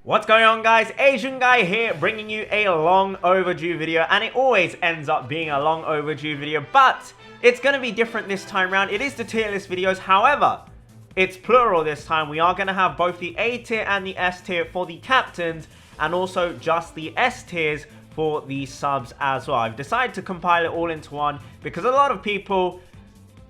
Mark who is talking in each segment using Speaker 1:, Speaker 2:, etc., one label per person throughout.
Speaker 1: What's going on, guys? Asian Guy here, bringing you a long overdue video, and it always ends up being a long overdue video, but it's going to be different this time around. It is the tier list videos, however, it's plural this time. We are going to have both the A tier and the S tier for the captains, and also just the S tiers for the subs as well. I've decided to compile it all into one because a lot of people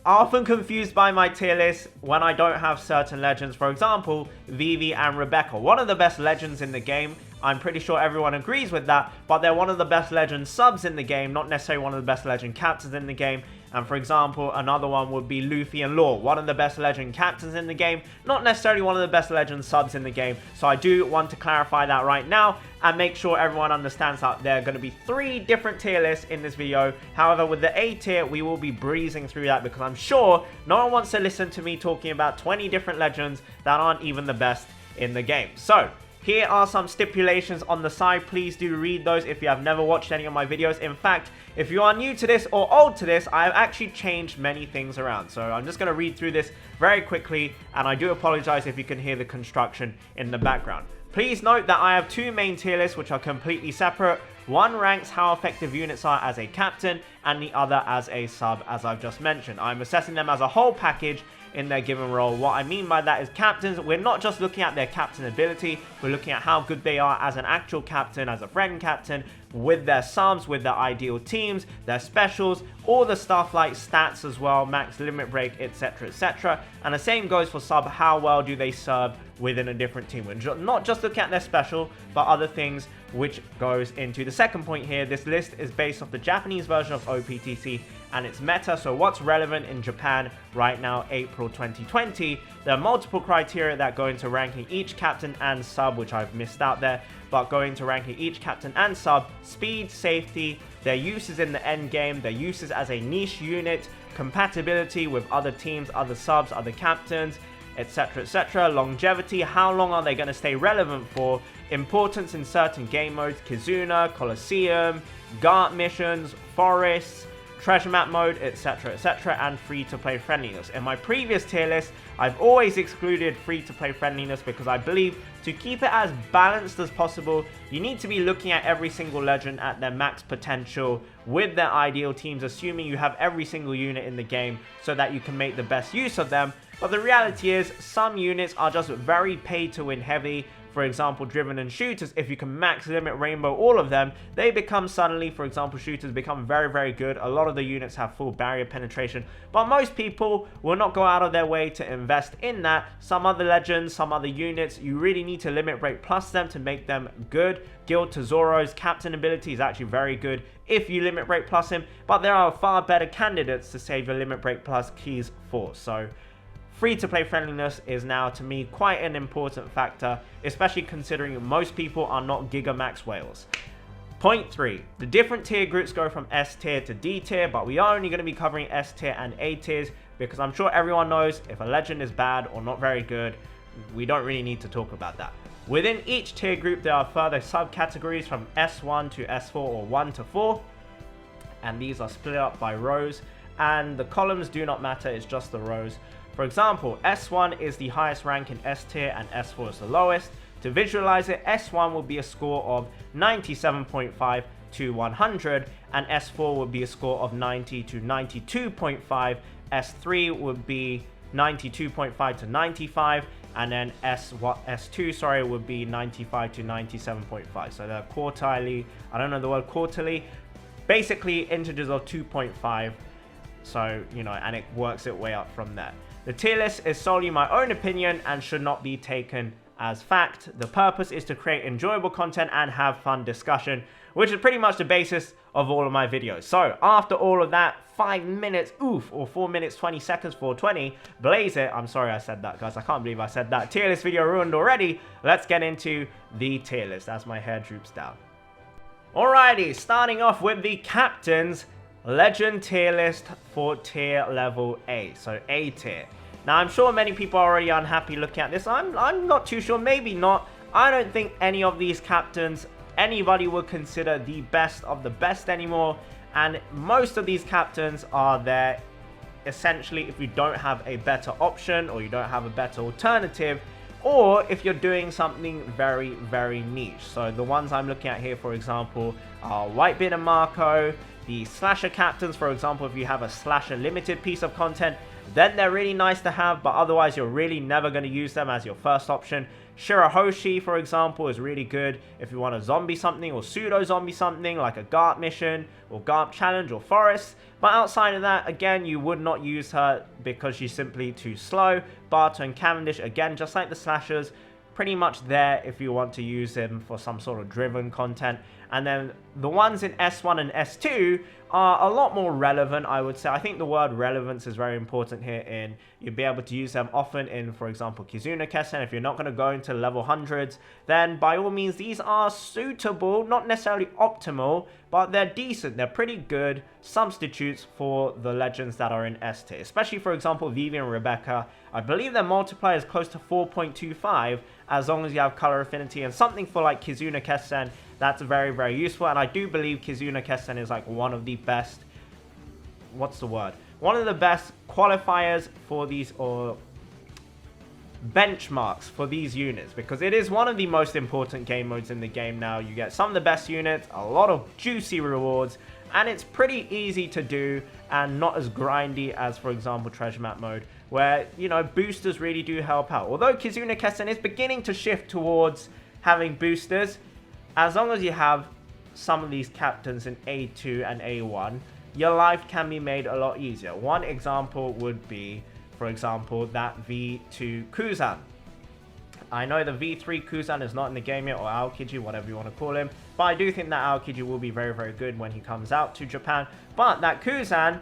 Speaker 1: are often confused by my tier list when I don't have certain legends. For example, Vivi and Rebecca, one of the best legends in the game. I'm pretty sure everyone agrees with that, but they're one of the best legend subs in the game, not necessarily one of the best legend captains in the game. And for example, another one would be Luffy and Law, one of the best legend captains in the game, not necessarily one of the best legend subs in the game. So I do want to clarify that right now and make sure everyone understands that there are going to be 3 different tier lists in this video. However, with the A tier, we will be breezing through that because I'm sure no one wants to listen to me talking about 20 different legends that aren't even the best in the game. So here are some stipulations on the side. Please do read those if you have never watched any of my videos. In fact, if you are new to this or old to this, I have actually changed many things around. So I'm just going to read through this very quickly, and I do apologize if you can hear the construction in the background. Please note that I have 2 main tier lists which are completely separate. One ranks how effective units are as a captain, and the other as a sub, as I've just mentioned. I'm assessing them as a whole package in their given role. What I mean by that is captains, we're not just looking at their captain ability, we're looking at how good they are as an actual captain, as a friend captain, with their subs, with their ideal teams, their specials, all the stuff like stats as well, max limit break, etc, etc. And the same goes for sub, how well do they serve within a different team. We're not just looking at their special, but other things, which goes into the second point here. This list is based off the Japanese version of OPTC and its meta, so what's relevant in Japan right now, April 2020. There are multiple criteria that go into ranking each captain and sub, which I've missed out there, but go into ranking each captain and sub: speed, safety, their uses in the end game, their uses as a niche unit, compatibility with other teams, other subs, other captains, etc, etc, longevity, how long are they going to stay relevant for, importance in certain game modes, Kizuna, Colosseum, Gart missions, forests, treasure map mode, etc, etc, and free-to-play friendliness. In my previous tier list, I've always excluded free-to-play friendliness because I believe to keep it as balanced as possible, you need to be looking at every single legend at their max potential with their ideal teams, assuming you have every single unit in the game so that you can make the best use of them. But the reality is, some units are just very pay-to-win heavy. For example, driven and shooters, if you can max limit rainbow all of them, they become suddenly, for example, shooters become very, very good. A lot of the units have full barrier penetration, but most people will not go out of their way to invest in that. Some other legends, some other units, you really need to limit break plus them to make them good. Guild Tesoro's captain ability is actually very good if you limit break plus him, but there are far better candidates to save your limit break plus keys for. So free-to-play friendliness is now, to me, quite an important factor, especially considering most people are not Gigamax whales. Point 3. The different tier groups go from S tier to D tier, but we are only going to be covering S tier and A tiers because I'm sure everyone knows if a legend is bad or not very good, we don't really need to talk about that. Within each tier group, there are further subcategories from S1 to S4 or 1 to 4, and these are split up by rows, and the columns do not matter, it's just the rows. For example, S1 is the highest rank in S tier and S4 is the lowest. To visualize it, S1 will be a score of 97.5 to 100, and S4 would be a score of 90 to 92.5. S3 would be 92.5 to 95, and then S2 would be 95 to 97.5. So they're quarterly. I don't know the word quarterly. Basically integers of 2.5. So, you know, and it works its way up from there. The tier list is solely my own opinion and should not be taken as fact. The purpose is to create enjoyable content and have fun discussion, which is pretty much the basis of all of my videos. So after all of that, 5 minutes, oof, or 4 minutes, 20 seconds, 420, blaze it. I'm sorry I said that, guys. I can't believe I said that. Tier list video ruined already. Let's get into the tier list as my hair droops down. Alrighty, starting off with the captains. Legend tier list for tier level A, so A tier. Now, I'm sure many people are already unhappy looking at this. I'm not too sure, maybe not. I don't think any of these captains anybody would consider the best of the best anymore, and most of these captains are there essentially if you don't have a better option or you don't have a better alternative or if you're doing something very, very niche. So the ones I'm looking at here, for example, are Whitebeard and Marco, the slasher captains, for example, if you have a slasher limited piece of content, then they're really nice to have, but otherwise you're really never going to use them as your first option. Shirahoshi, for example, is really good if you want to zombie something or pseudo-zombie something like a GARP mission or GARP challenge or forest. But outside of that, again, you would not use her because she's simply too slow. Barter and Cavendish, again, just like the slashers, pretty much there if you want to use them for some sort of driven content. And then the ones in S1 and S2 are a lot more relevant, I would say. I think the word relevance is very important here. In you'll be able to use them often in, for example, Kizuna Kessen. If you're not going to go into level 100s, then by all means, these are suitable, not necessarily optimal, but they're decent. They're pretty good substitutes for the legends that are in S tier. Especially, for example, Vivi and Rebecca. I believe their multiplier is close to 4.25 as long as you have color affinity, and something for like Kizuna Kessen. That's very, very useful, and I do believe Kizuna Kessen is like one of the best, what's the word? One of the best qualifiers for these, or benchmarks for these units, because it is one of the most important game modes in the game now. You get some of the best units, a lot of juicy rewards, and it's pretty easy to do and not as grindy as, for example, treasure map mode, where, you know, boosters really do help out. Although Kizuna Kessen is beginning to shift towards having boosters, as long as you have some of these captains in A2 and A1, your life can be made a lot easier. One example would be, for example, that V2 Kuzan. I know the V3 Kuzan is not in the game yet, or Aokiji, whatever you want to call him, but I do think that Aokiji will be very, very good when he comes out to Japan. But that Kuzan,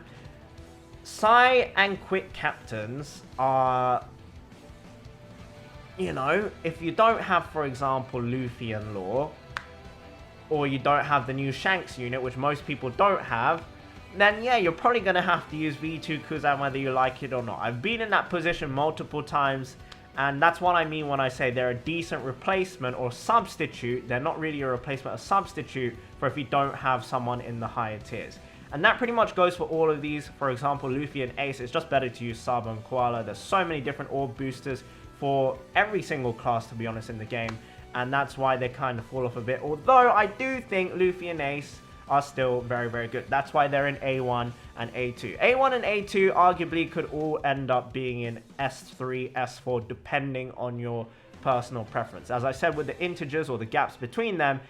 Speaker 1: Sai and Quick captains are, you know, if you don't have, for example, Luffy and Law, or you don't have the new Shanks unit, which most people don't have, then yeah, you're probably going to have to use V2 Kuzan whether you like it or not. I've been in that position multiple times, and that's what I mean when I say they're a decent replacement or substitute. They're not really a replacement, a substitute for if you don't have someone in the higher tiers. And that pretty much goes for all of these. For example, Luffy and Ace, it's just better to use Sabo and Koala. There's so many different orb boosters for every single class, to be honest, in the game. And that's why they kind of fall off a bit. Although I do think Luffy and Ace are still very, very good. That's why they're in A1 and A2. A1 and A2 arguably could all end up being in S3, S4, depending on your personal preference. As I said, with the integers or the gaps between them,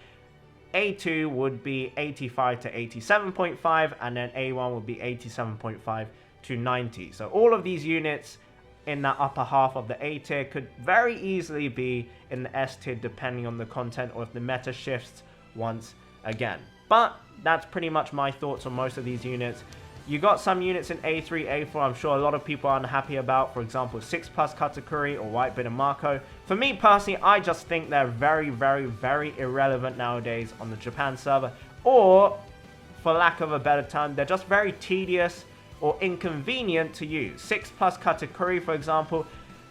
Speaker 1: A2 would be 85 to 87.5, and then A1 would be 87.5 to 90. So all of these units in that upper half of the A tier could very easily be in the S tier depending on the content or if the meta shifts once again. But that's pretty much my thoughts on most of these units. You got some units in A3, A4 I'm sure a lot of people are unhappy about. For example, 6 plus Katakuri or Whitebeard and Marco. For me personally, I just think they're very, very, very irrelevant nowadays on the Japan server. Or, for lack of a better term, they're just very tedious or inconvenient to use. 6 plus Katakuri, for example,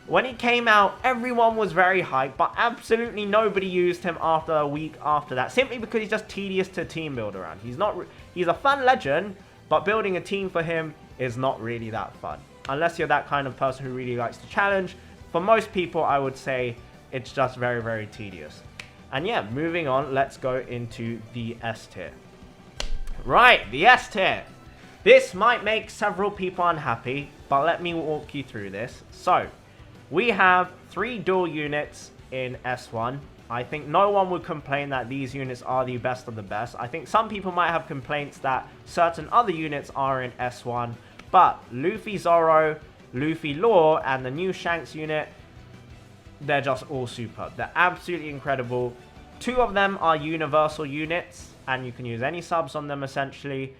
Speaker 1: when he came out, everyone was very hyped, but absolutely nobody used him after a week after that, simply because he's just tedious to team build around. He's a fun legend, but building a team for him is not really that fun. Unless you're that kind of person who really likes to challenge. For most people, I would say it's just very, very tedious. And yeah, moving on, let's go into the S tier. Right, the S tier. This might make several people unhappy, but let me walk you through this. So, we have 3 dual units in S1. I think no one would complain that these units are the best of the best. I think some people might have complaints that certain other units are in S1, but Luffy Zoro, Luffy Law, and the new Shanks unit, they're just all superb. They're absolutely incredible. 2 of them are universal units, and you can use any subs on them essentially.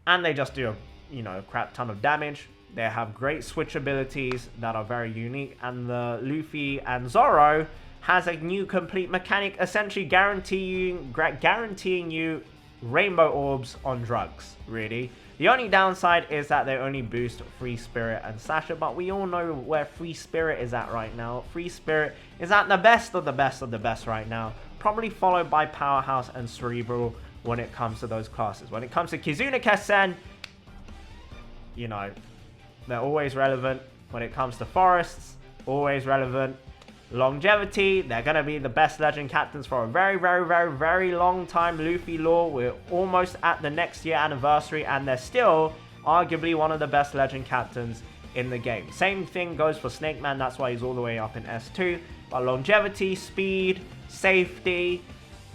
Speaker 1: And they just do a crap ton of damage. They have great switch abilities that are very unique. And the Luffy and Zoro has a new complete mechanic, essentially guaranteeing you rainbow orbs on drugs, really. The only downside is that they only boost Free Spirit and Sasha, but we all know where Free Spirit is at right now. Free Spirit is at the best of the best of the best right now, probably followed by Powerhouse and Cerebral when it comes to those classes. When it comes to Kizuna Kessen, you know, they're always relevant. When it comes to Forests, always relevant. Longevity, they're going to be the best legend captains for a very, very, very, very long time. Luffy lore, we're almost at the next year anniversary, and they're still arguably one of the best legend captains in the game. Same thing goes for Snake Man, that's why he's all the way up in S2. But longevity, speed, safety,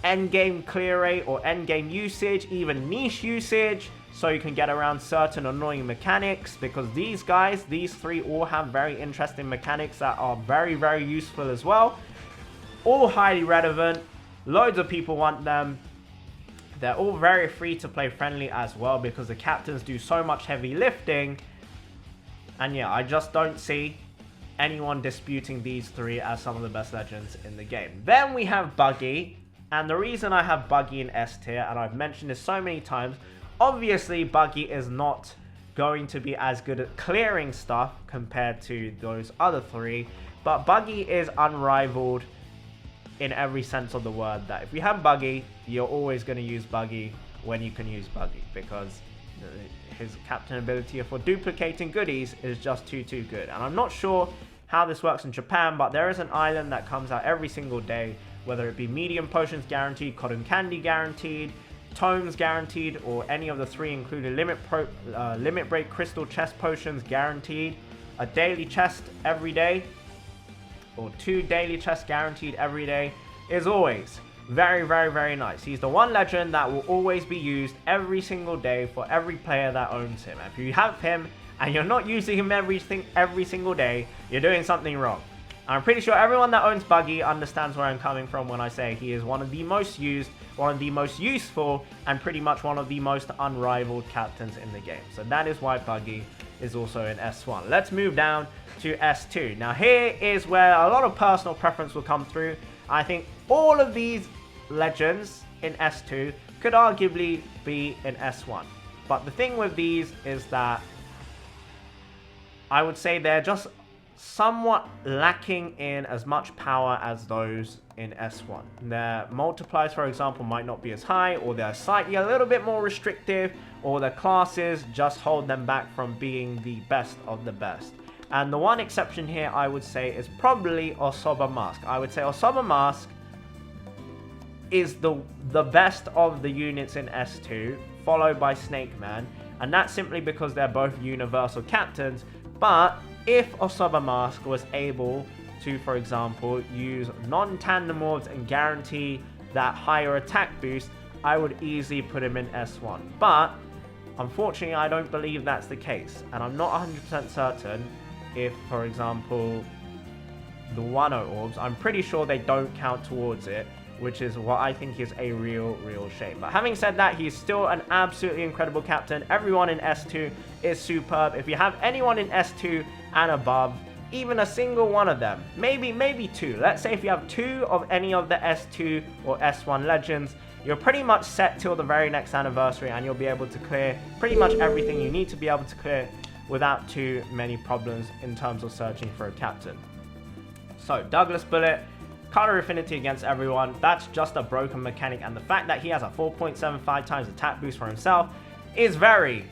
Speaker 1: endgame clear rate or endgame usage, even niche usage, so you can get around certain annoying mechanics, because these guys, these three all have very interesting mechanics that are very, very useful as well. All highly relevant, loads of people want them. They're all very free to play friendly as well, because the captains do so much heavy lifting. And yeah, I just don't see anyone disputing these three as some of the best legends in the game. Then we have Buggy, and the reason I have Buggy in S tier, and I've mentioned this so many times, obviously Buggy is not going to be as good at clearing stuff compared to those other three, but Buggy is unrivaled in every sense of the word, that if you have Buggy, you're always going to use Buggy when you can use Buggy, because his captain ability for duplicating goodies is just too good. And I'm not sure how this works in Japan, but there is an island that comes out every single day, whether it be medium potions guaranteed, cotton candy guaranteed, tomes guaranteed, or any of the three included limit break crystal chest potions guaranteed, a daily chest every day, or 2 daily chests guaranteed every day, is always very, very, very nice. He's the one legend that will always be used every single day for every player that owns him. If you have him and you're not using him every single day, you're doing something wrong. I'm pretty sure everyone that owns Buggy understands where I'm coming from when I say he is one of the most used, one of the most useful, and pretty much one of the most unrivaled captains in the game. So that is why Buggy is also in S1. Let's move down to S2. Now here is where a lot of personal preference will come through. I think all of these legends in S2 could arguably be in S1. But the thing with these is that I would say they're just somewhat lacking in as much power as those in S1. Their multipliers, for example, might not be as high, or they're slightly a little bit more restrictive, or their classes just hold them back from being the best of the best. And the one exception here, I would say, is probably Osoba Mask. I would say Osoba Mask is the best of the units in S2, followed by Snake Man, and that's simply because they're both universal captains. But if Osoba Mask was able to, for example, use non-tandem orbs and guarantee that higher attack boost, I would easily put him in S1. But unfortunately, I don't believe that's the case, and I'm not 100% certain if, for example, the Wano orbs, I'm pretty sure they don't count towards it, which is what I think is a real shame. But having said that, he's still an absolutely incredible captain. Everyone in S2 is superb. If you have anyone in S2 and above, even a single one of them, maybe 2. Let's say if you have 2 of any of the S2 or S1 legends, you're pretty much set till the very next anniversary, and you'll be able to clear pretty much everything you need to be able to clear without too many problems in terms of searching for a captain. So Douglas Bullet, color affinity against everyone, that's just a broken mechanic, and the fact that he has a 4.75 times attack boost for himself is very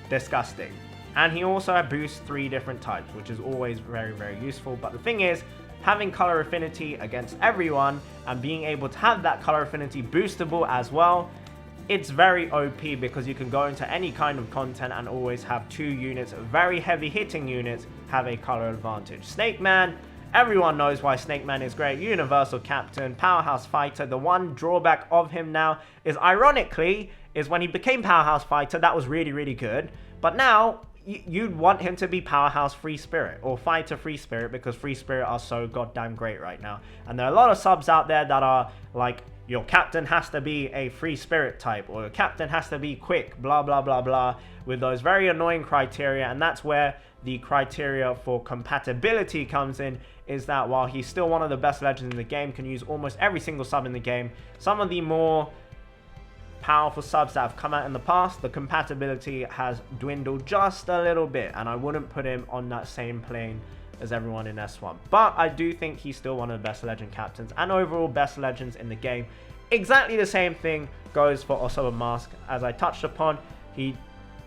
Speaker 1: disgusting. And he also boosts 3 different types, which is always very useful. But the thing is, having color affinity against everyone and being able to have that color affinity boostable as well, it's very OP, because you can go into any kind of content and always have 2 units, very heavy hitting units, have a color advantage. Snake Man, everyone knows why Snake Man is great. Universal captain, powerhouse fighter. The one drawback of him now is, ironically, is when he became powerhouse fighter, that was really good. But now you'd want him to be powerhouse free spirit or fighter free spirit, because free spirit are so goddamn great right now. And there are a lot of subs out there that are like, your captain has to be a free spirit type, or your captain has to be quick, blah blah, with those very annoying criteria. And that's where the criteria for compatibility comes in, is that while he's still one of the best legends in the game, can use almost every single sub in the game, some of the more powerful subs that have come out in the past, the compatibility has dwindled just a little bit, and I wouldn't put him on that same plane as everyone in S1. But I do think he's still one of the best legend captains and overall best legends in the game. Exactly the same thing goes for Osoba Mask. As I touched upon, he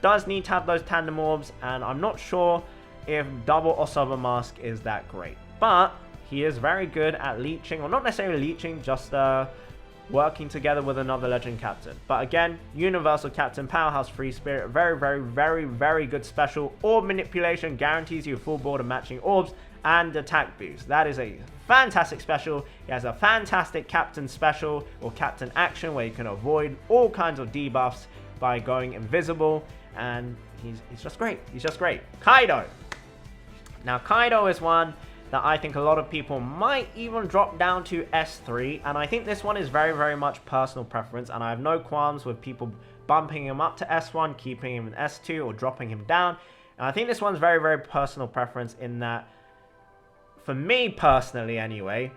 Speaker 1: does need to have those tandem orbs, and I'm not sure if double Osoba Mask is that great. but he is very good at leeching, or not necessarily leeching, just working together with another legend captain. But again, universal captain, powerhouse free spirit, very good special. Orb manipulation guarantees you full board of matching orbs and attack boost. That is a fantastic special. He has a fantastic captain special or captain action where you can avoid all kinds of debuffs by going invisible, and he's just great. He's just great. Kaido. Now Kaido is one that I think a lot of people might even drop down to S3, and I think this one is very much personal preference, and I have no qualms with people bumping him up to S1, keeping him in S2, or dropping him down. And I think this one's very personal preference in that, for me personally anyway,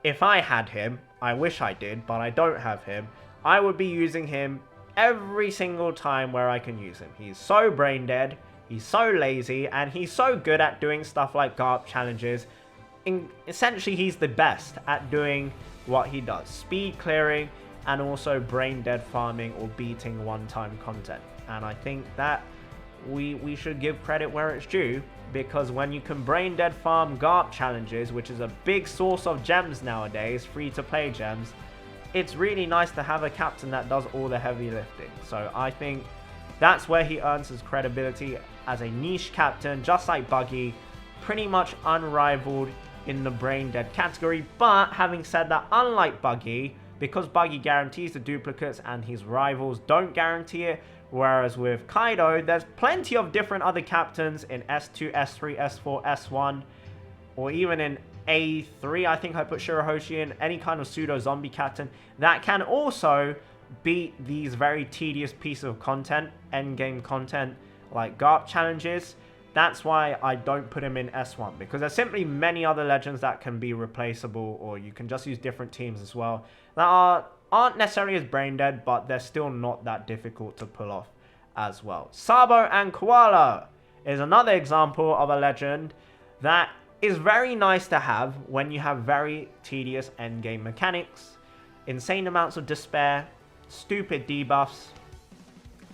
Speaker 1: if I had him, I wish I did, but I don't have him, I would be using him every single time where I can use him. He's so brain dead, he's so lazy, and he's so good at doing stuff like GARP challenges. Essentially, he's the best at doing what he does. Speed clearing, and also brain dead farming or beating one-time content. And I think that we should give credit where it's due, because when you can brain dead farm GARP challenges, which is a big source of gems nowadays, free-to-play gems, it's really nice to have a captain that does all the heavy lifting. So I think that's where he earns his credibility as a niche captain, just like Buggy, pretty much unrivaled in the brain dead category. But having said that, unlike Buggy, because Buggy guarantees the duplicates and his rivals don't guarantee it, whereas with Kaido, there's plenty of different other captains in S2, S3, S4, S1, or even in A3, I think I put Shirahoshi in, any kind of pseudo-zombie captain, that can also beat these very tedious pieces of content, endgame content, like GARP challenges. That's why I don't put him in S1, because there's simply many other legends that can be replaceable, or you can just use different teams as well, that aren't necessarily as brain dead, but they're still not that difficult to pull off as well. Sabo and Koala is another example of a legend that is very nice to have when you have very tedious endgame mechanics, insane amounts of despair, stupid debuffs.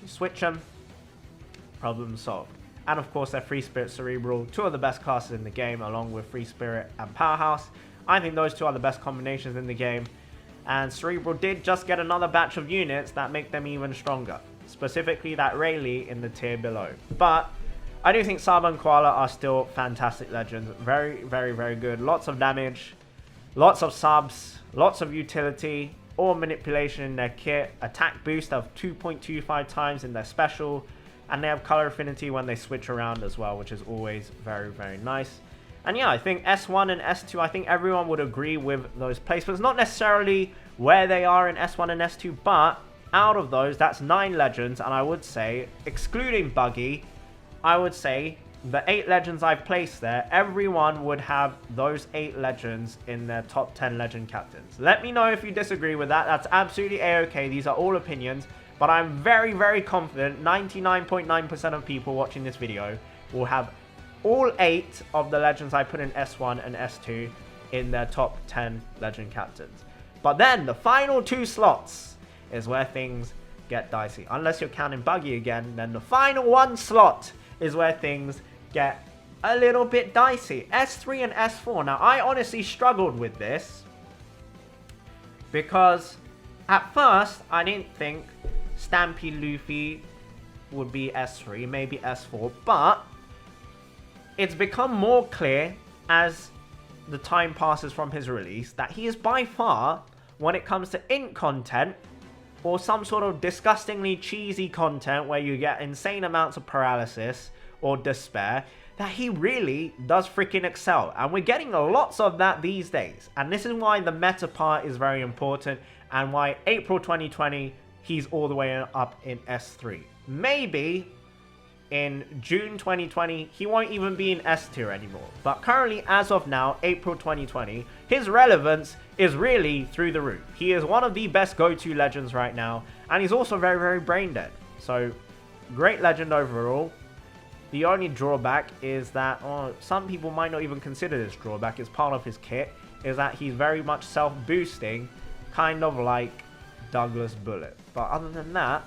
Speaker 1: You switch them, problem solved. And of course, they're Free Spirit, Cerebral, two of the best classes in the game, along with Free Spirit and Powerhouse. I think those two are the best combinations in the game. And Cerebral did just get another batch of units that make them even stronger, specifically that Rayleigh in the tier below. But I do think Saba and Koala are still fantastic legends. Very good. Lots of damage, lots of subs, lots of utility, all manipulation in their kit, attack boost of 2.25 times in their special, and they have color affinity when they switch around as well, which is always very nice. And yeah, I think S1 and S2, I think everyone would agree with those placements. Not necessarily where they are in S1 and S2, but out of those, that's 9 legends, and I would say, excluding Buggy, I would say the 8 legends I've placed there, everyone would have those 8 legends in their top 10 legend captains. Let me know if you disagree with that. That's absolutely a-okay. These are all opinions, but I'm very confident 99.9% of people watching this video will have all 8 of the legends I put in S1 and S2 in their top 10 legend captains. But then the final 2 slots is where things get dicey. Unless you're counting Buggy again, then the final 1 slot is where things get a little bit dicey. S3 and S4. Now, I honestly struggled with this because at first I didn't think Stampy Luffy would be S3, maybe S4, but it's become more clear as the time passes from his release that he is by far, when it comes to int content or some sort of disgustingly cheesy content where you get insane amounts of paralysis or despair, that he really does freaking excel. And we're getting lots of that these days. And this is why the meta part is very important, and why April 2020, he's all the way up in S3. Maybe in June 2020, he won't even be in S tier anymore. But currently, as of now, April 2020, his relevance is really through the roof. He is one of the best go-to legends right now, and he's also very brain dead. So, great legend overall. The only drawback is that, some people might not even consider this drawback, it's part of his kit, is that he's very much self-boosting, kind of like Douglas Bullet. But other than that,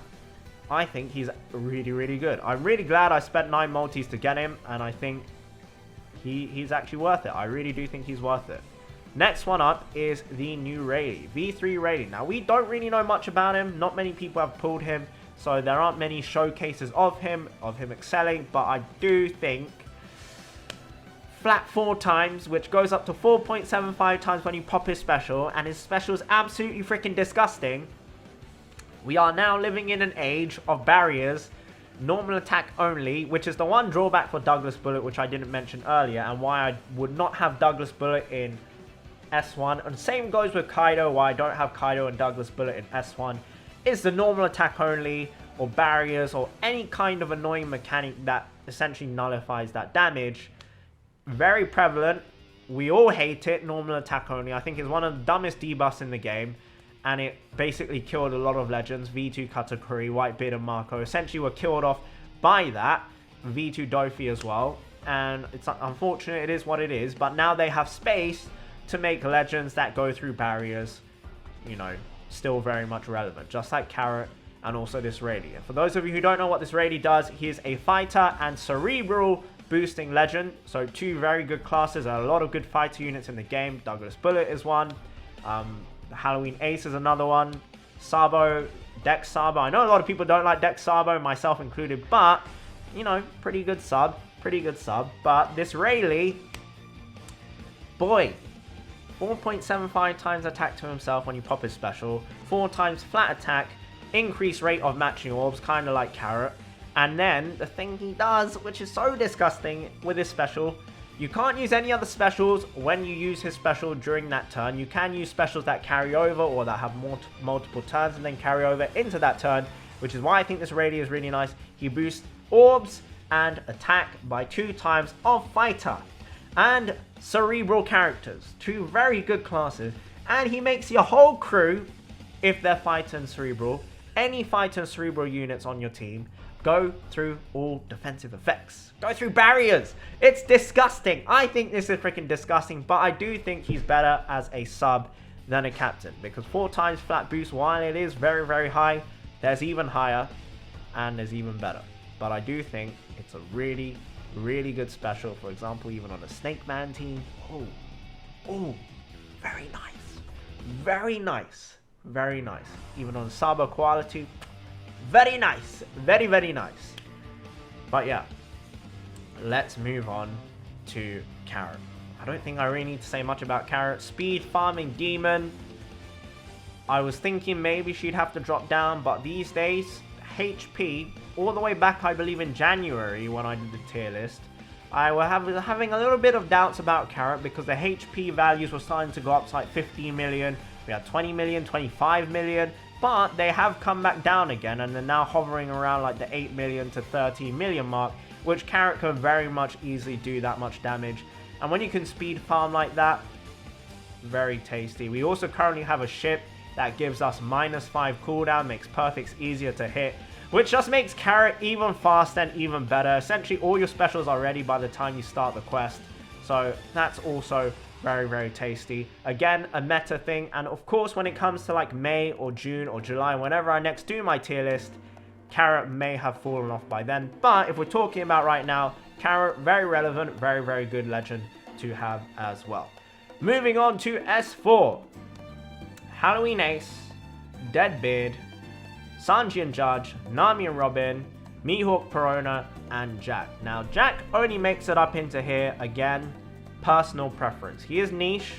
Speaker 1: I think he's really good. I'm really glad I spent 9 multis to get him, and I think He's actually worth it. I really do think he's worth it. Next one up is the new Rayleigh, V3 Rayleigh. Now, we don't really know much about him. Not many people have pulled him, so there aren't many showcases of him excelling, but I do think flat 4 times, which goes up to 4.75 times when you pop his special, and his special is absolutely freaking disgusting. We are now living in an age of barriers, normal attack only, which is the one drawback for Douglas Bullet, which I didn't mention earlier, and why I would not have Douglas Bullet in S1, and same goes with Kaido, why I don't have Kaido and Douglas Bullet in S1, is the normal attack only, or barriers, or any kind of annoying mechanic that essentially nullifies that damage. Very prevalent. We all hate it, normal attack only. I think it's one of the dumbest debuffs in the game, and it basically killed a lot of legends. V2 Katakuri, Whitebeard, and Marco essentially were killed off by that. V2 Dofi as well, and it's unfortunate, it is what it is, but now they have space to make legends that go through barriers, you know, still very much relevant, just like Carrot and also this Rayleigh. For those of you who don't know what this Rayleigh does, he is a fighter and cerebral boosting legend, so 2 very good classes, and a lot of good fighter units in the game. Douglas Bullet is one, Halloween Ace is another one, Sabo, Dex Sabo. I know a lot of people don't like Dex Sabo, myself included, but, you know, pretty good sub. But this Rayleigh, boy, 4.75 times attack to himself when you pop his special, 4 times flat attack, increased rate of matching orbs, kind of like Carrot. And then the thing he does, which is so disgusting with his special, you can't use any other specials when you use his special during that turn. You can use specials that carry over or that have multiple turns and then carry over into that turn, which is why I think this Rayleigh is really nice. He boosts orbs and attack by 2 times of fighter and cerebral characters, 2 very good classes, and he makes your whole crew, if they're fighter and cerebral, any fighter and cerebral units on your team, go through all defensive effects, go through barriers. It's disgusting. I think this is freaking disgusting, but I do think he's better as a sub than a captain, because 4 times flat boost, while it is very, very high, there's even higher and there's even better. But I do think it's a really, really good special. For example, even on a Snake Man team. Oh, very nice. Even on Sabo quality, very nice, very, very nice. But yeah, let's move on to Carrot. I don't think I really need to say much about Carrot. Speed farming demon. I was thinking maybe she'd have to drop down, but these days, HP, all the way back, I believe in January when I did the tier list, I was having a little bit of doubts about Carrot because the HP values were starting to go up to like 15 million. We had 20 million, 25 million, but they have come back down again and they're now hovering around like the 8 million to 13 million mark, which Carrot can very much easily do that much damage. And when you can speed farm like that, very tasty. We also currently have a ship that gives us -5 cooldown, makes perfects easier to hit, which just makes Carrot even faster and even better. Essentially, all your specials are ready by the time you start the quest. So that's also very, very tasty. Again, a meta thing. And of course, when it comes to like May or June or July, whenever I next do my tier list, Carrot may have fallen off by then. But if we're talking about right now, Carrot, very relevant, very, very good legend to have as well. Moving on to S4. Halloween Ace, Deadbeard, Sanji and Judge, Nami and Robin, Mihawk, Perona, and Jack. Now, Jack only makes it up into here, again, personal preference. He is niche,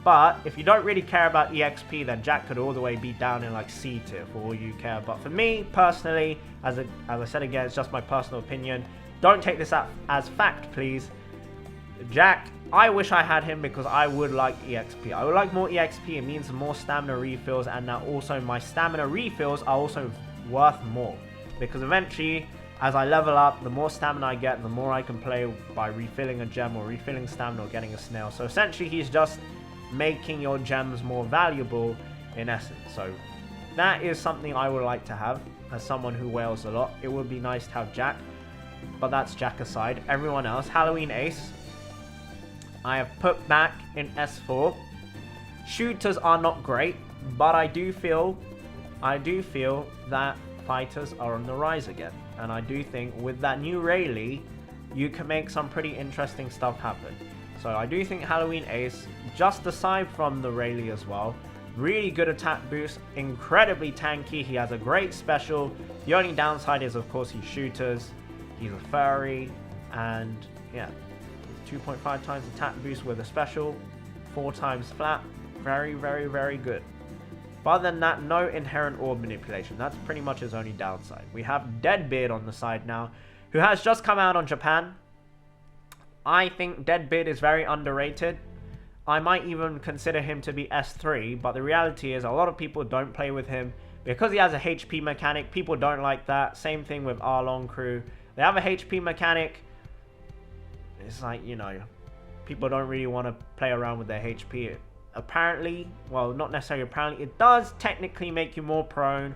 Speaker 1: but if you don't really care about EXP, then Jack could all the way be down in like C tier for all you care. But for me, personally, as I said again, it's just my personal opinion. Don't take this as fact, please. Jack, I wish I had him because I would like EXP. I would like more EXP. It means more stamina refills, and now also my stamina refills are also worth more. Because eventually, as I level up, the more stamina I get, the more I can play by refilling a gem or refilling stamina or getting a snail. So essentially, he's just making your gems more valuable in essence. So that is something I would like to have as someone who whales a lot. It would be nice to have Jack, but that's Jack aside. Everyone else, Halloween Ace, I have put back in S4. Shooters are not great, but I do feel that fighters are on the rise again. And I do think with that new Rayleigh, you can make some pretty interesting stuff happen. So I do think Halloween Ace, just aside from the Rayleigh as well, really good attack boost, incredibly tanky, he has a great special. The only downside is, of course, he's shooters, he's a furry, and yeah, 2.5 times attack boost with a special, 4 times flat. Very, very, very good. But other than that, no inherent orb manipulation. That's pretty much his only downside. We have Deadbeard on the side now, who has just come out on Japan. I think Deadbeard is very underrated. I might even consider him to be S3, but the reality is a lot of people don't play with him because he has a HP mechanic. People don't like that. Same thing with Arlong crew. They have a HP mechanic. It's like, you know, people don't really want to play around with their HP. Apparently, well, not necessarily apparently, it does technically make you more prone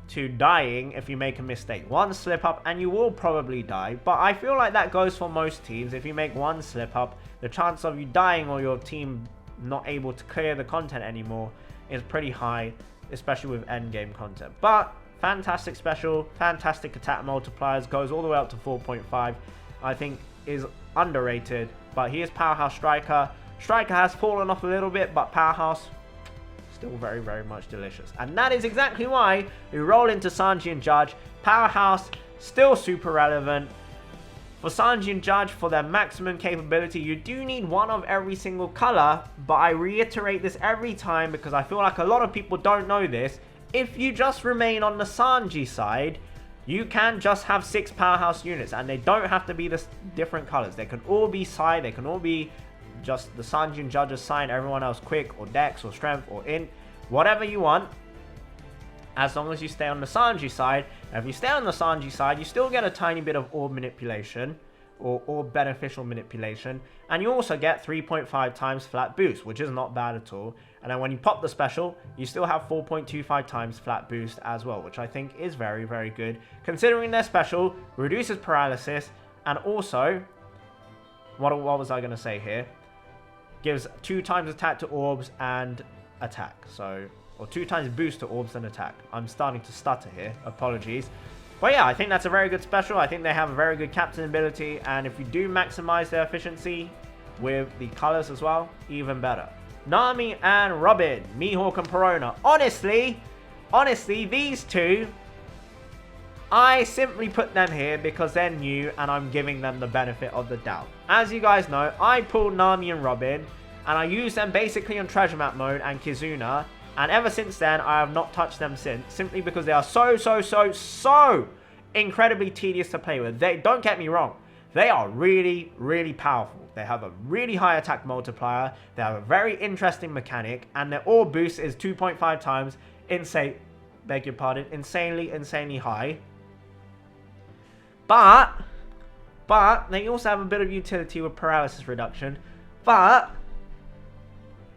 Speaker 1: to dying if you make a mistake. One slip up and you will probably die, but I feel like that goes for most teams. If you make one slip up, the chance of you dying or your team not able to clear the content anymore is pretty high, especially with end game content. But fantastic special, fantastic attack multipliers, goes all the way up to 4.5. I think is underrated, but he is Powerhouse Striker. Striker has fallen off a little bit, but Powerhouse still very, very much delicious. And that is exactly why we roll into Sanji and Judge. Powerhouse still super relevant. For Sanji and Judge, for their maximum capability, you do need one of every single color, but I reiterate this every time because I feel like a lot of people don't know this. If you just remain on the Sanji side, you can just have 6 Powerhouse units, and they don't have to be the different colors. They can all be Psy, they can all be just the Sanji and Judge's sign, everyone else quick or dex or strength or int, whatever you want, as long as you stay on the Sanji side. And if you stay on the Sanji side, you still get a tiny bit of orb manipulation or orb beneficial manipulation, and you also get 3.5 times flat boost, which is not bad at all. And then when you pop the special, you still have 4.25 times flat boost as well, which I think is very, very good considering their special reduces paralysis, and also what was I going to say here, gives 2 times attack to orbs and attack. So, or 2 times boost to orbs and attack. I'm starting to stutter here. Apologies. But yeah, I think that's a very good special. I think they have a very good captain ability. And if you do maximize their efficiency with the colors as well, even better. Nami and Robin. Mihawk and Perona. Honestly, these two, I simply put them here because they're new and I'm giving them the benefit of the doubt. As you guys know, I pulled Nami and Robin and I used them basically on treasure map mode and Kizuna, and ever since then I have not touched them since, simply because they are so incredibly tedious to play with. They, don't get me wrong, they are really, really powerful. They have a really high attack multiplier, they have a very interesting mechanic, and their orb boost is 2.5 times insanely high. But they also have a bit of utility with paralysis reduction. But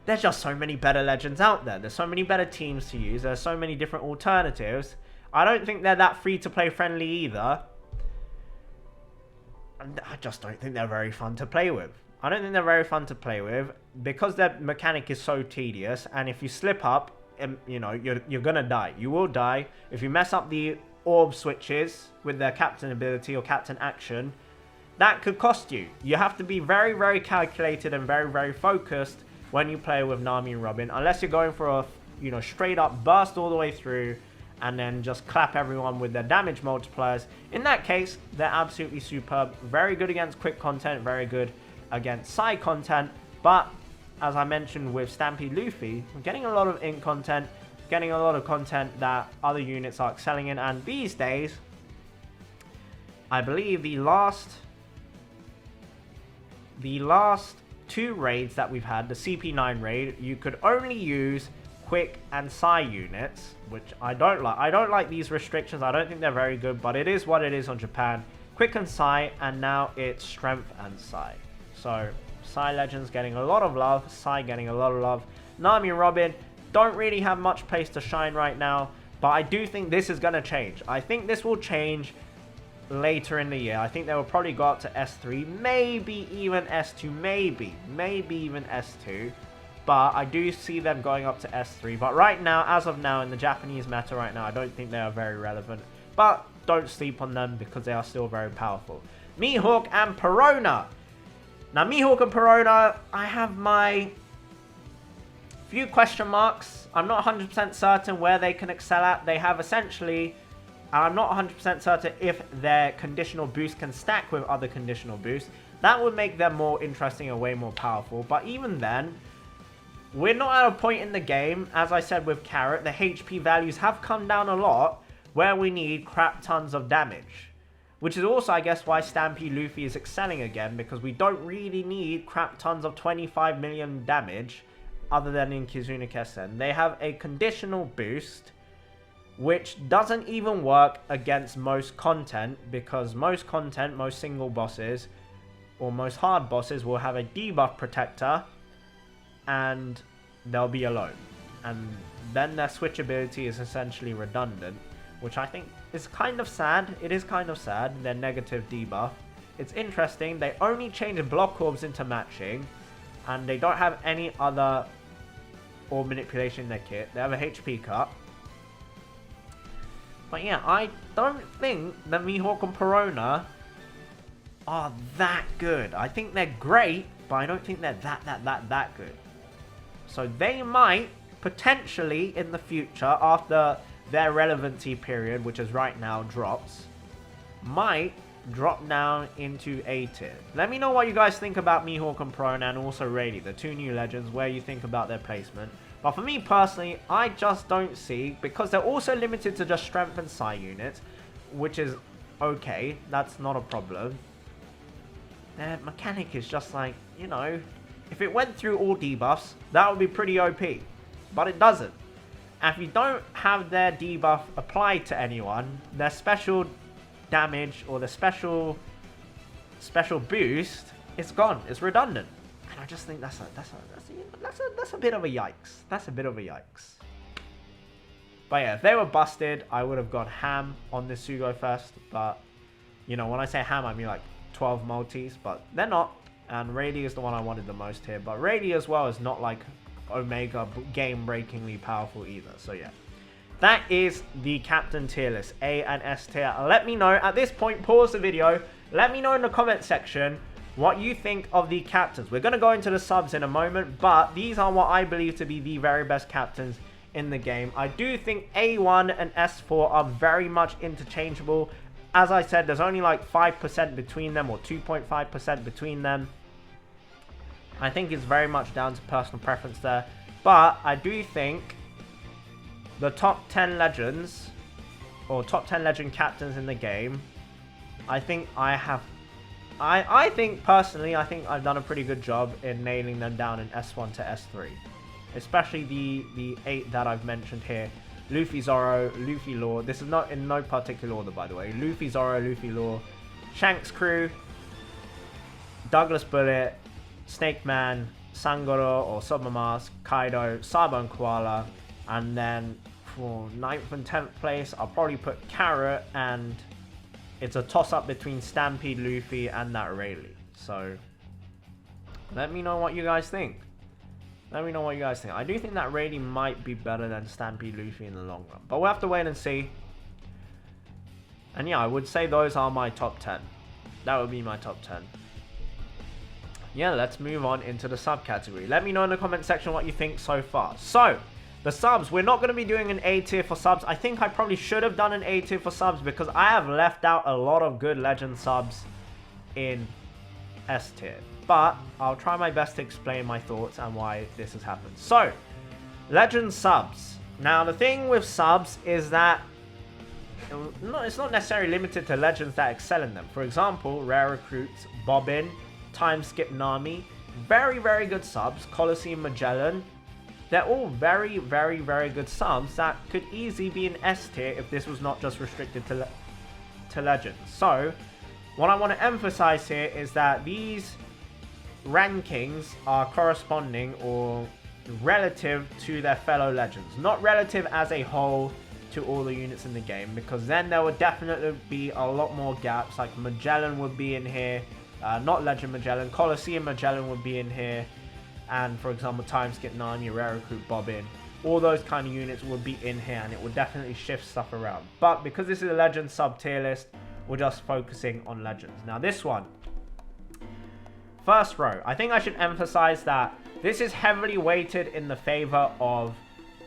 Speaker 1: there's just so many better legends out there. There's so many better teams to use. There's so many different alternatives. I don't think they're that free-to-play friendly either. And I just don't think they're very fun to play with. I don't think they're very fun to play with because their mechanic is so tedious. And if you slip up, you know, you're gonna die. You will die. If you mess up the orb switches with their captain ability or captain action, that could cost you. You have to be very, very calculated and very, very focused when you play with Nami and Robin, unless you're going for a, you know, straight up burst all the way through and then just clap everyone with their damage multipliers. In that case, they're absolutely superb. Very good against quick content, very good against side content, but as I mentioned with Stampede Luffy, we're getting a lot of ink content, getting a lot of content that other units are excelling in, and these days, I believe the last 2 raids that we've had, the CP9 raid, you could only use quick and Psy units, which I don't like. I don't like these restrictions. I don't think they're very good, but it is what it is on Japan. Quick and Psy, and now it's strength and Psy. So Psy Legends getting a lot of love, Psy getting a lot of love. Nami and Robin don't really have much place to shine right now, but I do think this is going to change. I think this will change later in the year. I think they will probably go up to S3, maybe even S2, maybe even S2, but I do see them going up to S3. But right now, as of now, in the Japanese meta right now, I don't think they are very relevant, but don't sleep on them because they are still very powerful. Mihawk and Perona. Now, Mihawk and Perona, I have my few question marks. I'm not 100% certain where they can excel at. They have essentially, and I'm not 100% certain if their conditional boost can stack with other conditional boosts. That would make them more interesting and way more powerful. But even then, we're not at a point in the game, as I said with Carrot, the HP values have come down a lot where we need crap tons of damage. Which is also, I guess, why Stampede Luffy is excelling again, because we don't really need crap tons of 25 million damage other than in Kizuna Kesen. They have a conditional boost, which doesn't even work against most content, because most content, most single bosses, or most hard bosses will have a debuff protector, and they'll be alone. And then their switch ability is essentially redundant, which I think is kind of sad. It is kind of sad, their negative debuff. It's interesting, they only change block orbs into matching, and they don't have any other orb manipulation in their kit. They have a HP cut. But yeah, I don't think that Mihawk and Perona are that good. I think they're great, but I don't think they're that good. So they might potentially in the future, after their relevancy period, which is right now, drops, might drop down into A tier. Let me know what you guys think about Mihawk and Perona, and also Rayleigh, the two new legends, where you think about their placement. But for me personally, I just don't see, because they're also limited to just strength and psi units, which is okay, that's not a problem. Their mechanic is just like, you know, if it went through all debuffs, that would be pretty OP, but it doesn't. And if you don't have their debuff applied to anyone, their special damage or the special boost, it's gone. It's redundant. And I just think that's a bit of a yikes. That's a bit of a yikes. But yeah, if they were busted, I would have gone ham on this sugo-fest. But, you know, when I say ham, I mean like 12 multis. But they're not. And Rayleigh is the one I wanted the most here. But Rayleigh as well is not like Omega game-breakingly powerful either. So yeah, that is the captain tier list, A and S tier. Let me know at this point, pause the video, let me know in the comment section what you think of the captains. We're going to go into the subs in a moment, but these are what I believe to be the very best captains in the game. I do think A1 and S4 are very much interchangeable. As I said, there's only like 5% between them, or 2.5% between them. I think it's very much down to personal preference there. But I do think the top 10 legends, or top 10 legend captains in the game, I think I think personally, I think I've done a pretty good job in nailing them down in S1 to S3. Especially the 8 that I've mentioned here. Luffy, Zoro, Luffy, Law. This is not in no particular order, by the way. Luffy, Zoro, Luffy, Law, Shanks crew, Douglas Bullet, Snake Man, Sangoro or Submarmask, Kaido, Sabo and Koala, and then for 9th and 10th place, I'll probably put Carrot, and it's a toss-up between Stampede Luffy and that Rayleigh. So, let me know what you guys think. Let me know what you guys think. I do think that Rayleigh might be better than Stampede Luffy in the long run, but we'll have to wait and see. And yeah, I would say those are my top 10. That would be my top 10. Yeah, let's move on into the subcategory. Let me know in the comment section what you think so far. So, the subs, we're not going to be doing an A tier for subs. I think I probably should have done an A tier for subs, because I have left out a lot of good legend subs in S tier. But I'll try my best to explain my thoughts and why this has happened. So, legend subs. Now, the thing with subs is that it's not necessarily limited to legends that excel in them. For example, Rare Recruits, Bobbin, Time Skip Nami, very good subs. Colosseum Magellan, they're all very good subs that could easily be an S tier if this was not just restricted to legends. So what I want to emphasize here is that these rankings are corresponding or relative to their fellow legends, not relative as a whole to all the units in the game, because then there would definitely be a lot more gaps. Like Magellan would be in here, not Legend Magellan, Colosseum Magellan would be in here, and for example Time Skip Nami, Rare Recruit Bobbin, all those kind of units would be in here, and it would definitely shift stuff around. But because this is a legend sub tier list, or just focusing on legends. Now this one, first row, I think I should emphasize that this is heavily weighted in the favor of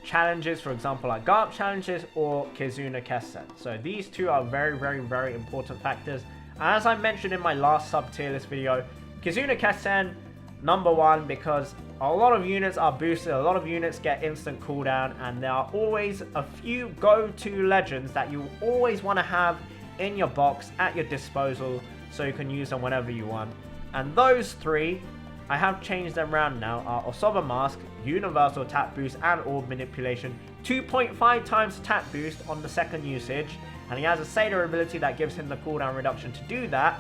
Speaker 1: challenges, for example, like Garp challenges or Kizuna Kessen. So these two are very, very, very important factors. As I mentioned in my last sub-tier list video, Kizuna Kessen, number one, because a lot of units are boosted, a lot of units get instant cooldown, and there are always a few go-to legends that you always want to have in your box at your disposal so you can use them whenever you want. And those three, I have changed them around now, are Osoba Mask, Universal Attack Boost, and Orb Manipulation. 2.5 times attack boost on the second usage, and he has a Sailor ability that gives him the cooldown reduction to do that.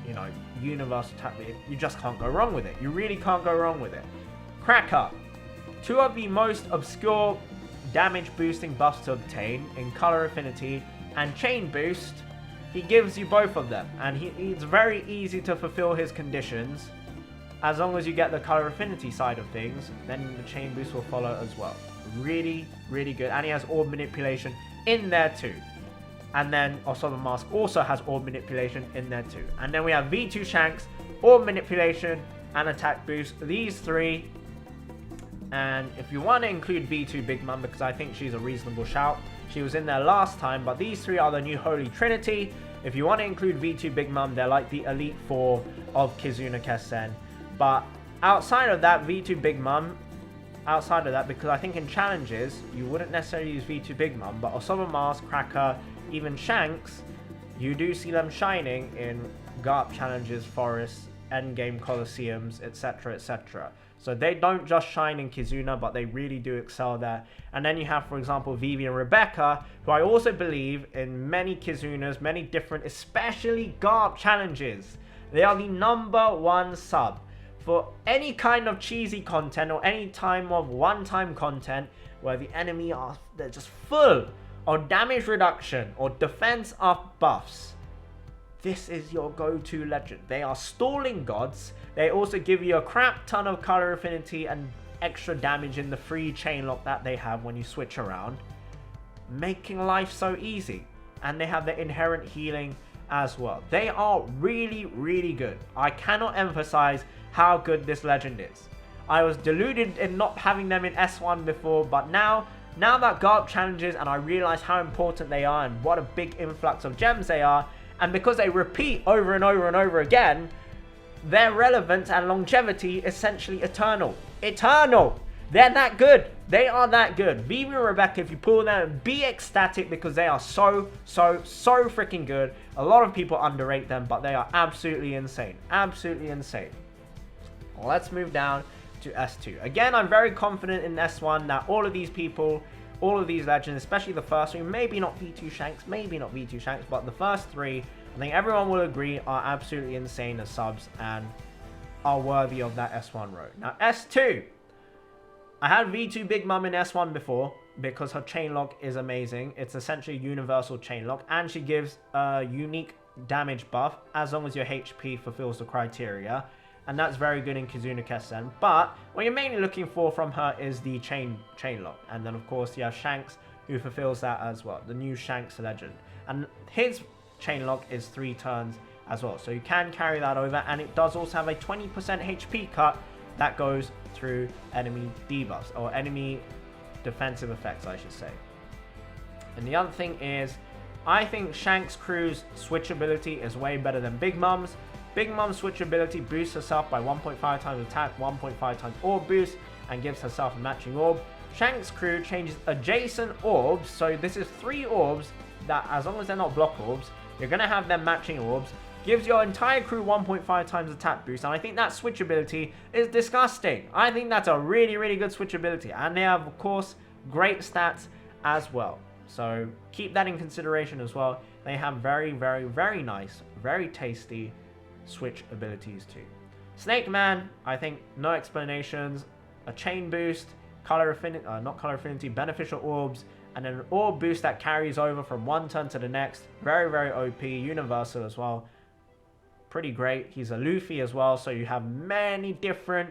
Speaker 1: You know, Universal Attack, you just can't go wrong with it. You really can't go wrong with it. Cracker, two of the most obscure damage boosting buffs to obtain in Color Affinity and Chain Boost. He gives you both of them, and it's very easy to fulfill his conditions. As long as you get the Color Affinity side of things, then the Chain Boost will follow as well. Really, really good. And he has Orb Manipulation in there too. And then Osoba Mask also has Orb Manipulation in there too. And then we have V2 Shanks, Orb Manipulation, and Attack Boost. These three. And if you want to include V2 Big Mom, because I think she's a reasonable shout. She was in there last time, but these three are the new Holy Trinity. If you want to include V2 Big Mom, they're like the Elite Four of Kizuna Kessen. But outside of that, V2 Big Mom, outside of that, because I think in challenges, you wouldn't necessarily use V2 Big Mom, but Osoba Mask, Cracker, even Shanks, you do see them shining in Garp challenges, forests, endgame Colosseums, etc, etc. So they don't just shine in Kizuna, but they really do excel there. And then you have, for example, Vivi and Rebecca, who I also believe in many Kizunas, many different, especially Garp challenges. They are the #1 sub. For any kind of cheesy content or any time of one-time content where the enemy they're just full of damage reduction or defense up buffs, this is your go-to legend. They are stalling gods. They also give you a crap ton of color affinity and extra damage in the free chain lock that they have when you switch around, making life so easy. And they have the inherent healing as well. They are really, really good. I cannot emphasize how good this legend is. I was deluded in not having them in S1 before, but now that Garp challenges and I realize how important they are and what a big influx of gems they are, and because they repeat over and over and over again, their relevance and longevity is essentially eternal. Eternal! They're that good. They are that good. Vivi and Rebecca, if you pull them, be ecstatic because they are so freaking good. A lot of people underrate them, but they are absolutely insane. Absolutely insane. Let's move down to S2. Again, I'm very confident in S1 that all of these people, all of these legends, especially the first three, maybe not V2 Shanks, but the first three, I think everyone will agree, are absolutely insane as subs and are worthy of that S1 row. Now, S2. I had V2 Big Mom in S1 before because her chain lock is amazing. It's essentially a universal chain lock, and she gives a unique damage buff as long as your HP fulfills the criteria. And that's very good in Kizuna Kessen. But what you're mainly looking for from her is the chain lock. And then, of course, you have Shanks, who fulfills that as well. The new Shanks legend. And his chain lock is 3 turns as well. So you can carry that over. And it does also have a 20% HP cut that goes through enemy debuffs. Or enemy defensive effects, I should say. And the other thing is, I think Shanks' crew's switch ability is way better than Big Mom's. Big Mom's switch ability boosts herself by 1.5 times attack, 1.5 times orb boost, and gives herself a matching orb. Shanks' crew changes adjacent orbs, so this is 3 orbs that, as long as they're not block orbs, you're going to have them matching orbs. Gives your entire crew 1.5 times attack boost, and I think that switch ability is disgusting. I think that's a really, really good switch ability, and they have, of course, great stats as well. So keep that in consideration as well. They have very, very, very nice, very tasty switch abilities too. Snake Man, I think no explanations. A chain boost, color affinity, not color affinity, beneficial orbs, and an orb boost that carries over from one turn to the next. Very, very OP, universal as well. Pretty great. He's a Luffy as well, so you have many different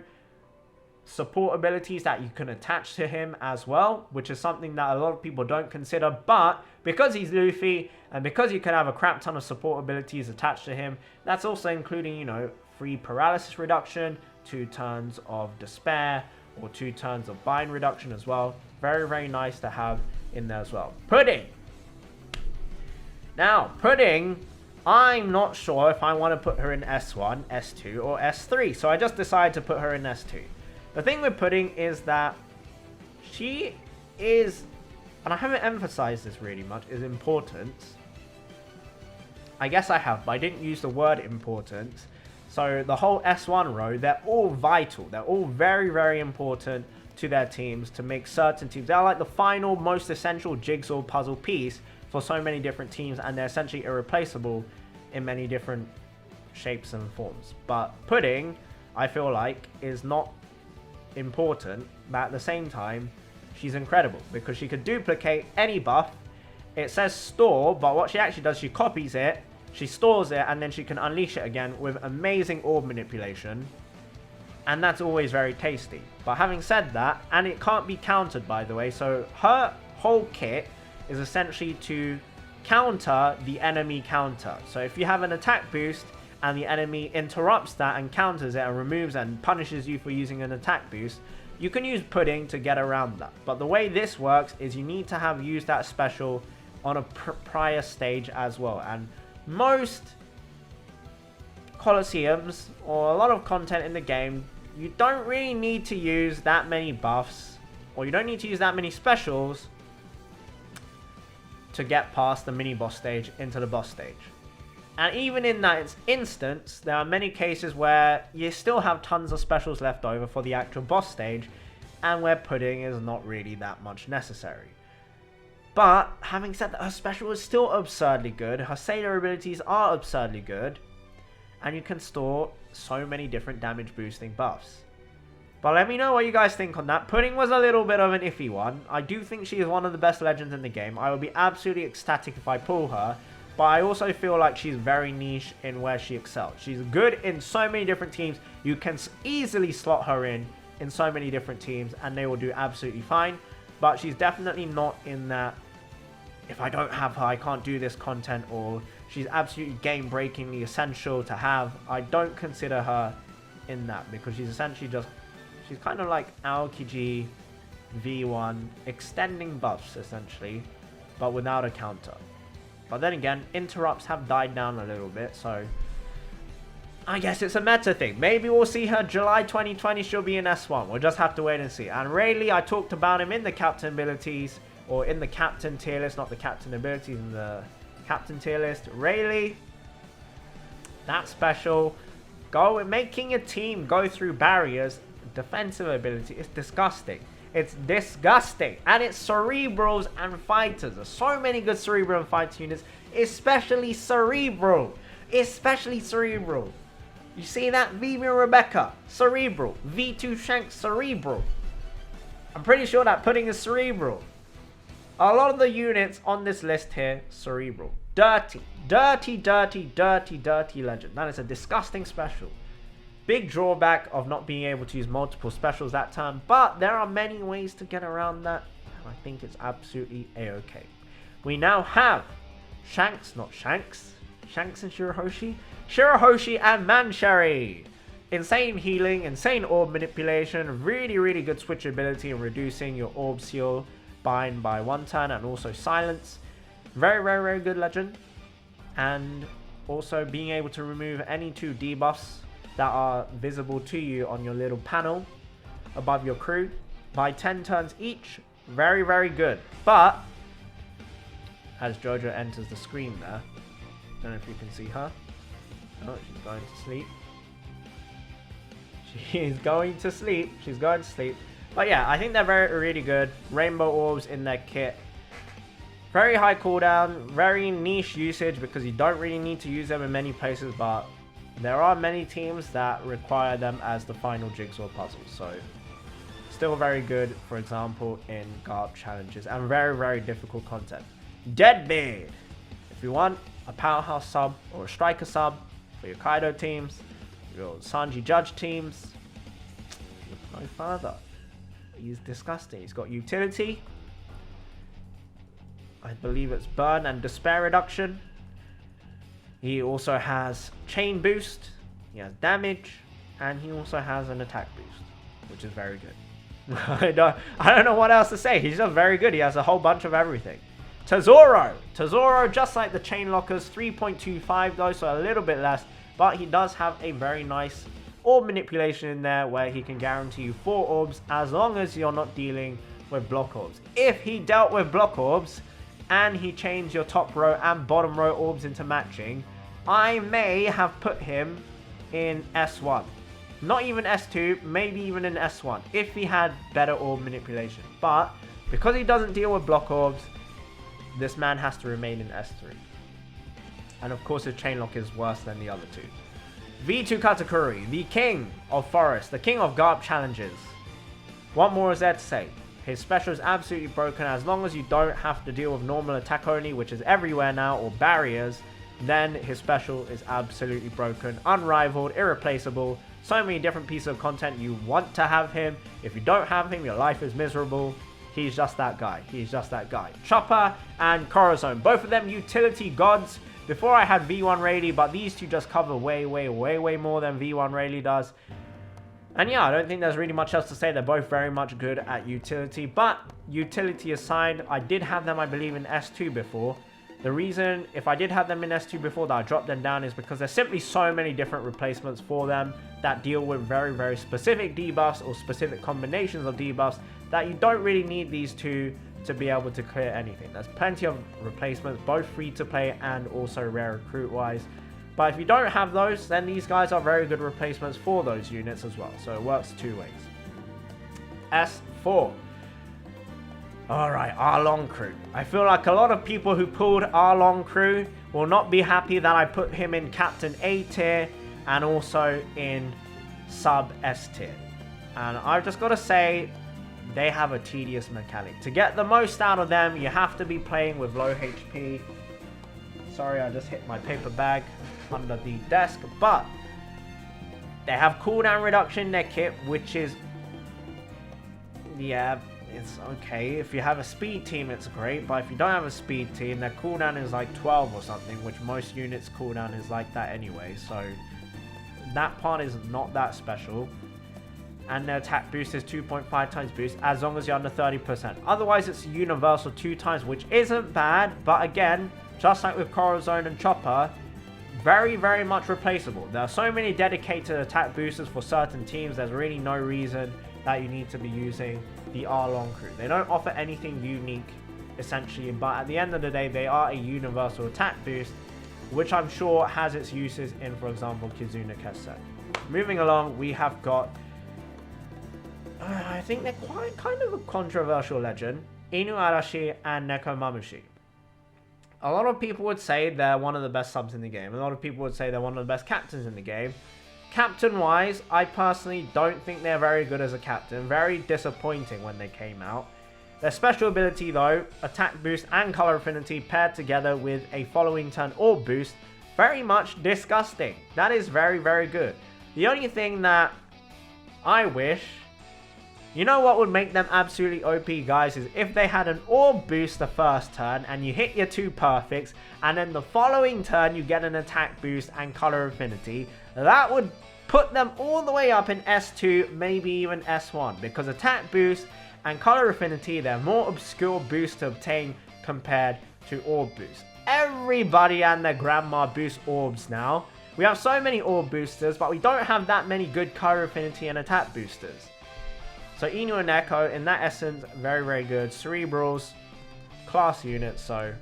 Speaker 1: support abilities that you can attach to him as well, which is something that a lot of people don't consider. But because he's Luffy and because you can have a crap ton of support abilities attached to him, that's also including, you know, free paralysis reduction, 2 turns of despair, or 2 turns of bind reduction as well. Very, very nice to have in there as well. Pudding. Now, Pudding, I'm not sure if I want to put her in S1, S2, or S3. So I just decided to put her in S2. The thing with Pudding is that she is, and I haven't emphasized this really much, is important. I guess I have, but I didn't use the word important. So the whole S1 row, they're all vital. They're all very, very important to their teams to make certain teams. They're like the final, most essential jigsaw puzzle piece for so many different teams, and they're essentially irreplaceable in many different shapes and forms. But Pudding, I feel like, is not important, but at the same time, she's incredible because she could duplicate any buff. It says store, but what she actually does, she copies it, she stores it, and then she can unleash it again with amazing orb manipulation. And that's always very tasty. But having said that, and it can't be countered, by the way, so her whole kit is essentially to counter the enemy counter. So if you have an attack boost and the enemy interrupts that and counters it and removes and punishes you for using an attack boost, you can use Pudding to get around that. But the way this works is you need to have used that special on a prior stage as well. And most Colosseums, or a lot of content in the game, you don't really need to use that many buffs, or you don't need to use that many specials to get past the mini boss stage into the boss stage. And even in that instance, there are many cases where you still have tons of specials left over for the actual boss stage, and where Pudding is not really that much necessary. But having said that, her special is still absurdly good, her sailor abilities are absurdly good, and you can store so many different damage boosting buffs. But let me know what you guys think on that. Pudding was a little bit of an iffy one. I do think she is one of the best legends in the game. I would be absolutely ecstatic if I pull her. But I also feel like she's very niche in where she excels. She's good in so many different teams. You can easily slot her in so many different teams and they will do absolutely fine. But she's definitely not in that, if I don't have her, I can't do this content, or she's absolutely game-breakingly essential to have. I don't consider her in that because she's essentially just, she's kind of like Aokiji V1, extending buffs essentially, but without a counter. But then again, interrupts have died down a little bit, so I guess it's a meta thing. Maybe we'll see her July 2020, she'll be in S1. We'll just have to wait and see. And Rayleigh, I talked about him in the captain abilities, or in the captain tier list, not the captain abilities, in the captain tier list. Rayleigh, that special, making a team go through barriers, defensive ability, is disgusting. It's disgusting. And it's Cerebrals and Fighters. There's so many good Cerebral and Fighter units, especially Cerebral. Especially Cerebral. You see that? Vivi and Rebecca, Cerebral. V2 Shanks, Cerebral. I'm pretty sure that Pudding is Cerebral. A lot of the units on this list here, Cerebral. Dirty. Dirty, dirty, dirty, dirty legend. That is a disgusting special. Big drawback of not being able to use multiple specials that time, but there are many ways to get around that, and I think it's absolutely a-okay. We now have Shanks, not Shanks, Shanks and Shirahoshi, Shirahoshi and Mancherry. Insane healing, insane orb manipulation, really, really good switchability in reducing your orb seal bind by 1 turn, and also silence. Very, very, very good legend. And also being able to remove any 2 debuffs that are visible to you on your little panel above your crew by 10 turns each. Very, very good. But as Jojo enters the screen there, don't know if you can see her. Oh, she's going to sleep. She's going to sleep. She's going to sleep. But yeah, I think they're very, really good. Rainbow orbs in their kit. Very high cooldown, very niche usage because you don't really need to use them in many places, but there are many teams that require them as the final jigsaw puzzle. So still very good, for example, in GARP challenges and very, very difficult content. Deadbeard. If you want a powerhouse sub or a striker sub for your Kaido teams, your Sanji Judge teams, no further. He's disgusting. He's got utility. I believe it's burn and despair reduction. He also has chain boost. He has damage. And he also has an attack boost, which is very good. I don't know what else to say. He's just very good. He has a whole bunch of everything. Tesoro, just like the chain lockers, 3.25 though, so a little bit less. But he does have a very nice orb manipulation in there where he can guarantee you 4 orbs as long as you're not dealing with block orbs. If he dealt with block orbs and he changed your top row and bottom row orbs into matching, I may have put him in S1. Not even S2, maybe even in S1 if he had better orb manipulation. But because he doesn't deal with block orbs, this man has to remain in S3. And of course his chain lock is worse than the other two. V2 Katakuri, the king of forest, the king of Garp challenges. What more is there to say? His special is absolutely broken. As long as you don't have to deal with normal attack only, which is everywhere now, or barriers, then his special is absolutely broken, unrivaled, irreplaceable. So many different pieces of content. You want to have him. If you don't have him, your life is miserable. He's just that guy. He's just that guy. Chopper and Corazon, both of them utility gods. Before I had V1 Rayleigh, but these two just cover way more than V1 Rayleigh does. And yeah, I don't think there's really much else to say. They're both very much good at utility. But utility aside, I did have them, I believe, in S2 before. The reason, if I did have them in S2 before that I dropped them down, is because there's simply so many different replacements for them that deal with very specific debuffs or specific combinations of debuffs that you don't really need these two to be able to clear anything. There's plenty of replacements, both free to play and also rare recruit wise. But if you don't have those, then these guys are very good replacements for those units as well. So it works two ways. S4. Alright, Arlong Crew. I feel like a lot of people who pulled Arlong Crew will not be happy that I put him in Captain A tier and also in sub S tier. And I've just got to say, they have a tedious mechanic. To get the most out of them, you have to be playing with low HP. Sorry, I just hit my paper bag under the desk. But they have cooldown reduction in their kit, which is, yeah, it's okay. If you have a speed team, it's great. But if you don't have a speed team, their cooldown is like 12 or something, which most units cooldown is like that anyway. So that part is not that special. And their attack boost is 2.5 times boost as long as you're under 30%. Otherwise, it's universal 2 times, which isn't bad. But again, just like with Corazon and Chopper, very much replaceable. There are so many dedicated attack boosters for certain teams. There's really no reason that you need to be using the Arlong Crew. They don't offer anything unique, essentially. But at the end of the day, they are a universal attack boost, which I'm sure has its uses in, for example, Kizuna Kesen. Moving along, we have got... I think they're quite kind of a controversial legend. Inu Arashi and Neko Mamushi. A lot of people would say they're one of the best subs in the game. A lot of people would say they're one of the best captains in the game. Captain-wise, I personally don't think they're very good as a captain. Very disappointing when they came out. Their special ability though, attack boost and color affinity paired together with a following turn orb boost, very much disgusting. That is very good. The only thing that I wish... You know what would make them absolutely OP, guys, is if they had an orb boost the first turn and you hit your 2 perfects, and then the following turn you get an attack boost and color affinity. That would put them all the way up in S2, maybe even S1, because attack boost and color affinity, they're more obscure boosts to obtain compared to orb boost. Everybody and their grandma boost orbs now. We have so many orb boosters, but we don't have that many good color affinity and attack boosters. So Inu and Neko, in that essence, very good. Cerebrals, class units, so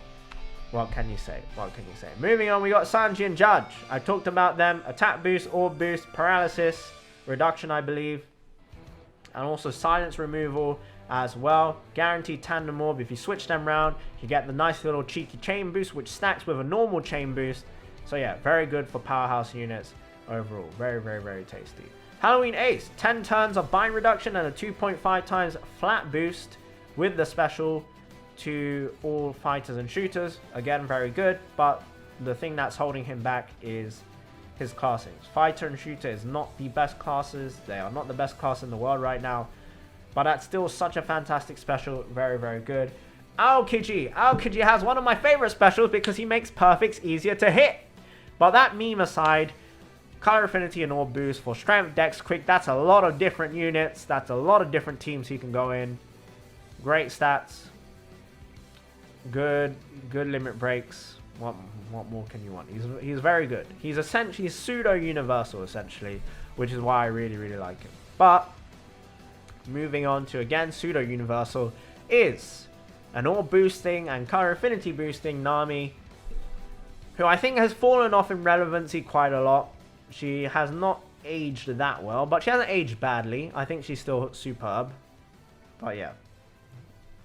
Speaker 1: what can you say? What can you say? Moving on, we got Sanji and Judge. I talked about them. Attack boost, orb boost, paralysis, reduction, I believe. And also silence removal as well. Guaranteed tandem orb. If you switch them around, you get the nice little cheeky chain boost, which stacks with a normal chain boost. So yeah, very good for powerhouse units overall. Very tasty. Halloween Ace, 10 turns of bind reduction and a 2.5 times flat boost with the special to all fighters and shooters. Again, very good, but the thing that's holding him back is his classings. Fighter and shooter is not the best classes. They are not the best class in the world right now. But that's still such a fantastic special. Very, very good. Aokiji. Aokiji has one of my favorite specials because he makes perfects easier to hit. But that meme aside, color affinity and orb boost for strength, dex, quick. That's a lot of different units. That's a lot of different teams he can go in. Great stats. Good limit breaks. What more can you want? He's very good. He's essentially pseudo universal essentially, which is why I really, really like him. But moving on to again pseudo universal is an orb boosting and color affinity boosting Nami, who I think has fallen off in relevancy quite a lot. She has not aged that well, but she hasn't aged badly. I think she's still superb. But yeah,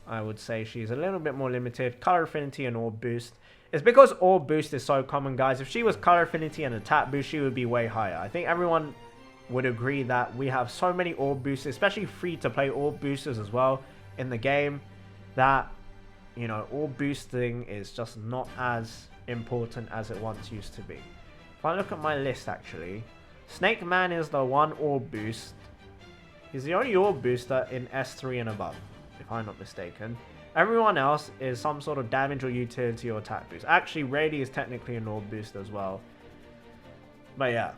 Speaker 1: I would say she's a little bit more limited. Color affinity and orb boost. It's because orb boost is so common, guys. If she was color affinity and attack boost, she would be way higher. I think everyone would agree that we have so many orb boosters, especially free to play orb boosters as well in the game, that, you know, orb boosting is just not as important as it once used to be. If I look at my list, actually, Snake Man is the one orb boost. He's the only orb booster in S3 and above, if I'm not mistaken. Everyone else is some sort of damage or utility or attack boost. Actually, Rady is technically an orb boost as well. But yeah,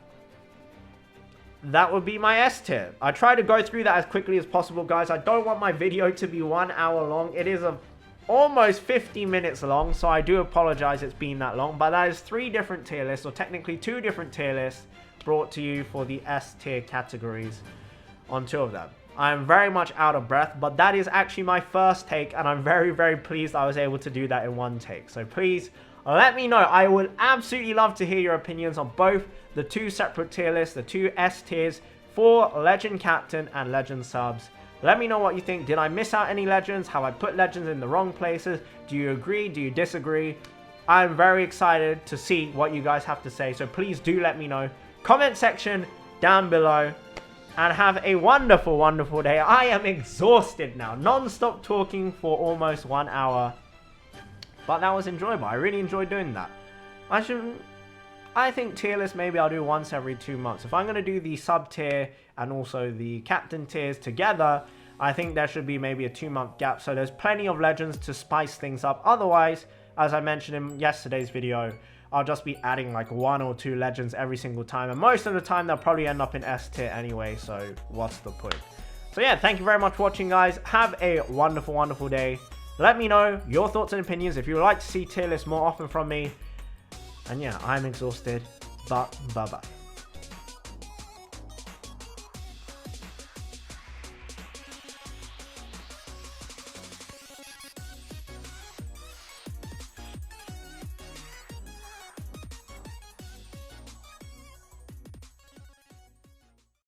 Speaker 1: that would be my S tier. I try to go through that as quickly as possible, guys. I don't want my video to be 1 hour long. It is almost 50 minutes long, so I do apologize it's been that long. But that is 3 different tier lists, or technically 2 different tier lists brought to you for the S tier categories on 2 of them. I am very much out of breath, but that is actually my first take, and I'm very, very pleased I was able to do that in 1 take. So please let me know. I would absolutely love to hear your opinions on both the 2 separate tier lists, the 2 S tiers for Legend Captain and Legend subs. Let me know what you think. Did I miss out any legends? Have I put legends in the wrong places? Do you agree? Do you disagree? I'm very excited to see what you guys have to say, so please do let me know. Comment section down below. And have a wonderful, wonderful day. I am exhausted now. Non-stop talking for almost 1 hour. But that was enjoyable. I really enjoyed doing that. I think tier list maybe I'll do once every 2 months. If I'm going to do the sub tier and also the captain tiers together, I think there should be maybe a 2-month gap. So there's plenty of legends to spice things up. Otherwise, as I mentioned in yesterday's video, I'll just be adding like 1 or 2 legends every single time. And most of the time, they'll probably end up in S tier anyway. So what's the point? So yeah, thank you very much for watching, guys. Have a wonderful, wonderful day. Let me know your thoughts and opinions if you would like to see tier lists more often from me. And yeah, I'm exhausted, but bye-bye.